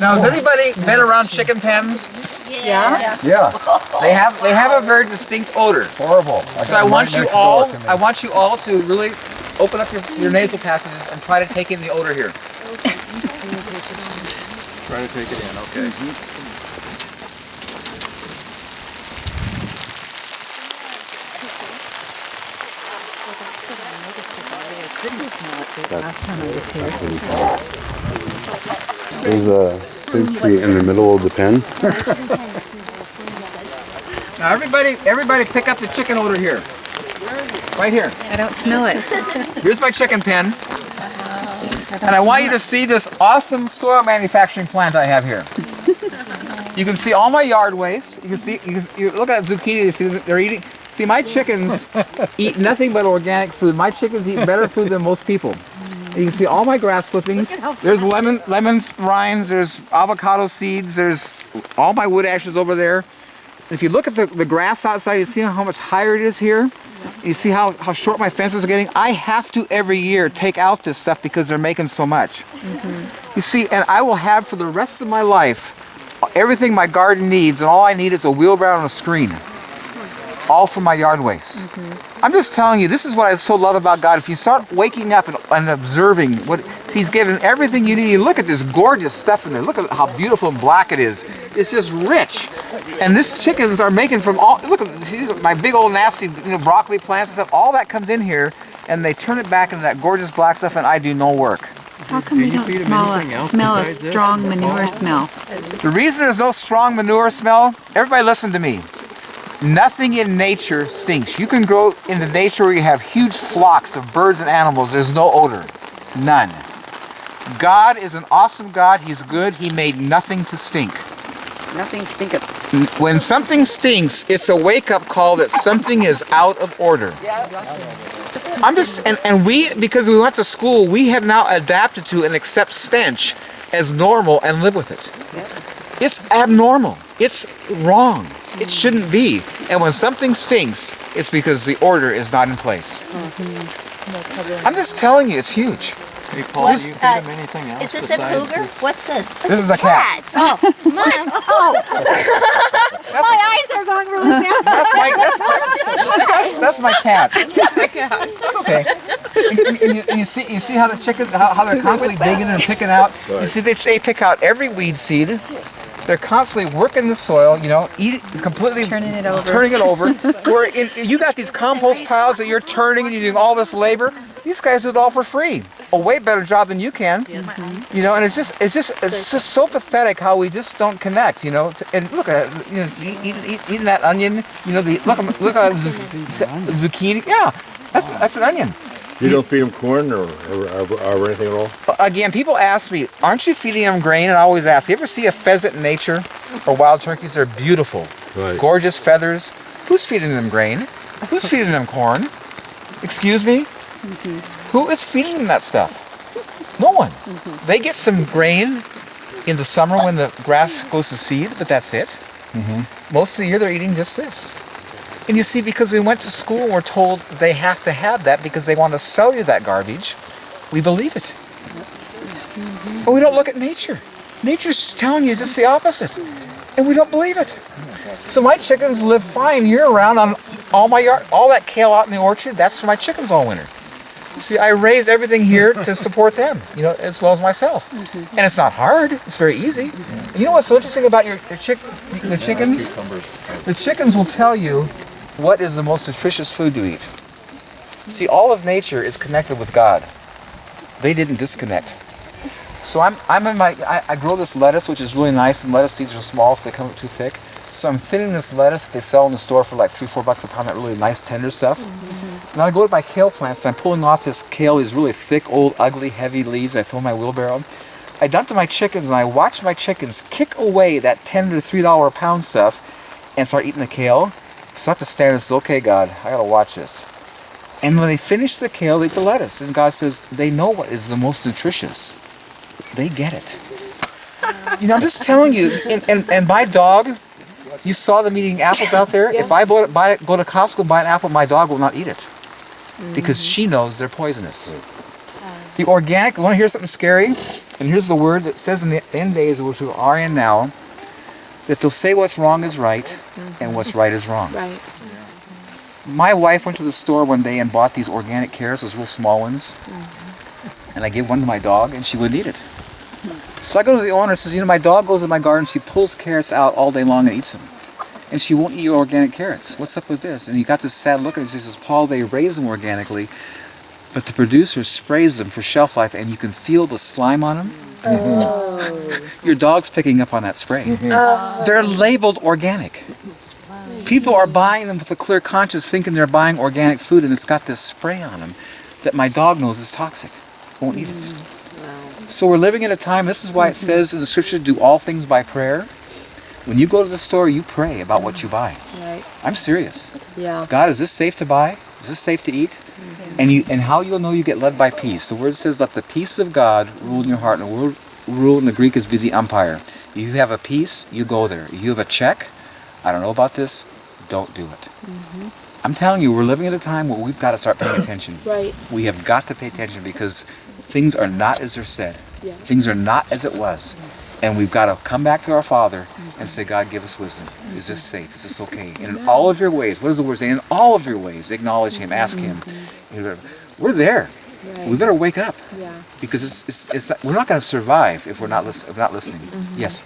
Now, has anybody been around chicken pens? Yeah. They have a very distinct odor. Horrible. So I want you all to really open up your nasal passages and try to take in the odor here. Try to take it in, okay. Couldn't smell it good last time I was here. There's a fig tree in the middle of the pen. Now everybody pick up the chicken odor here. Right here. I don't smell it. Here's my chicken pen. And I want you to see this awesome soil manufacturing plant I have here. You can see all my yard waste. You look at zucchini, you see they're eating. See, my chickens eat nothing but organic food. My chickens eat better food than most people. You can see all my grass clippings. There's lemon rinds, there's avocado seeds, there's all my wood ashes over there. If you look at the grass outside, you see how much higher it is here. You see how short my fences are getting. I have to every year take out this stuff because they're making so much. You see, and I will have for the rest of my life everything my garden needs, and all I need is a wheelbarrow and a screen. All from my yard waste. I'm just telling you, this is what I so love about God. If you start waking up and observing what He's given everything you need. You look at this gorgeous stuff in there. Look at how beautiful and black it is. It's just rich. And this chickens are making from all. Look at see, my big old nasty broccoli plants and stuff. All that comes in here, and they turn it back into that gorgeous black stuff, and I do no work. How come we don't smell a strong manure smell? The reason there's no strong manure smell. Everybody, listen to me. Nothing in nature stinks. You can grow in the nature where you have huge flocks of birds and animals. There's no odor. None. God is an awesome God. He's good. He made nothing to stink. Nothing stinketh. When something stinks, it's a wake-up call that something is out of order. I'm just, and we, because we went to school, we have now adapted to and accept stench as normal and live with it. It's abnormal. It's wrong. It shouldn't be. And when something stinks, it's because the order is not in place. I'm just telling you, it's huge. Hey, Paul, do you feed them anything else? Is this a cougar? What's this? This is a cat. Oh, mine. Oh. My eyes are going really fast. That's my cat. It's okay. And you see how the chickens, how they're constantly digging and picking out. You see, they pick out every weed seed. They're constantly working the soil, completely turning it over. Where you got these compost piles that you're turning and you're doing all this labor. These guys do it all for free. A way better job than you can. And it's just so pathetic how we just don't connect. And look at it, eating that onion. Look at that zucchini. Yeah, that's an onion. You don't feed them corn or anything at all? Again, people ask me, aren't you feeding them grain? And I always ask, you ever see a pheasant in nature or wild turkeys? They're beautiful, gorgeous feathers. Who's feeding them grain? Who's feeding them corn? Excuse me? Who is feeding them that stuff? No one. They get some grain in the summer when the grass goes to seed, but that's it. Most of the year they're eating just this. And you see, because we went to school and we're told they have to have that because they want to sell you that garbage, we believe it. But we don't look at nature. Nature's just telling you just the opposite. And we don't believe it. So my chickens live fine year-round on all my yard, all that kale out in the orchard, that's for my chickens all winter. See, I raise everything here to support them, as well as myself. And it's not hard, it's very easy. And you know what's so interesting about the chickens? The chickens will tell you what is the most nutritious food to eat. See, all of nature is connected with God. They didn't disconnect. So I grow this lettuce, which is really nice, and lettuce seeds are small, so they come up too thick. So I'm thinning this lettuce. They sell in the store for like $3-4 a pound, that really nice tender stuff. And I go to my kale plants, and I'm pulling off this kale, these really thick, old, ugly, heavy leaves. I throw in my wheelbarrow. I dump to my chickens, and I watch my chickens kick away that $10 to $3 a pound stuff and start eating the kale. So I have to stand and say, okay, God, I got to watch this. And when they finish the kale, they eat the lettuce. And God says, they know what is the most nutritious. They get it. I'm just telling you, and my dog, you saw them eating apples out there. If I go to Costco and buy an apple, my dog will not eat it. Because she knows they're poisonous. The organic, you want to hear something scary? And here's the word that says in the end days, which we are in now, that they'll say what's wrong is right and what's right is wrong. Right. My wife went to the store one day and bought these organic carrots, those real small ones. And I gave one to my dog and she wouldn't eat it. So I go to the owner and says, you know, my dog goes in my garden, she pulls carrots out all day long and eats them. And she won't eat organic carrots. What's up with this? And he got this sad look at it. He says, Paul, they raise them organically, but the producer sprays them for shelf life and you can feel the slime on them. Your dog's picking up on that spray. They're labeled organic. People are buying them with a clear conscience thinking they're buying organic food and it's got this spray on them that my dog knows is toxic. Won't eat it. So we're living in a time, this is why it says in the scripture, do all things by prayer. When you go to the store, you pray about what you buy. Right. I'm serious. Yeah. God, is this safe to buy? Is this safe to eat? And how you'll know you get led by peace. The word says, let the peace of God rule in your heart. And the word rule in the Greek is be the umpire. You have a peace, you go there. You have a check, I don't know about this, don't do it. I'm telling you, we're living at a time where we've got to start paying attention. Right. We have got to pay attention because things are not as they're said. Yeah. Things are not as it was. And we've got to come back to our Father and say, God, give us wisdom. Is this safe? Is this okay? And in all of your ways, what does the word say? In all of your ways, acknowledge Him, ask Him. We're there. Right. We better wake up. Yeah. Because we're not going to survive if we're not listening. Yes?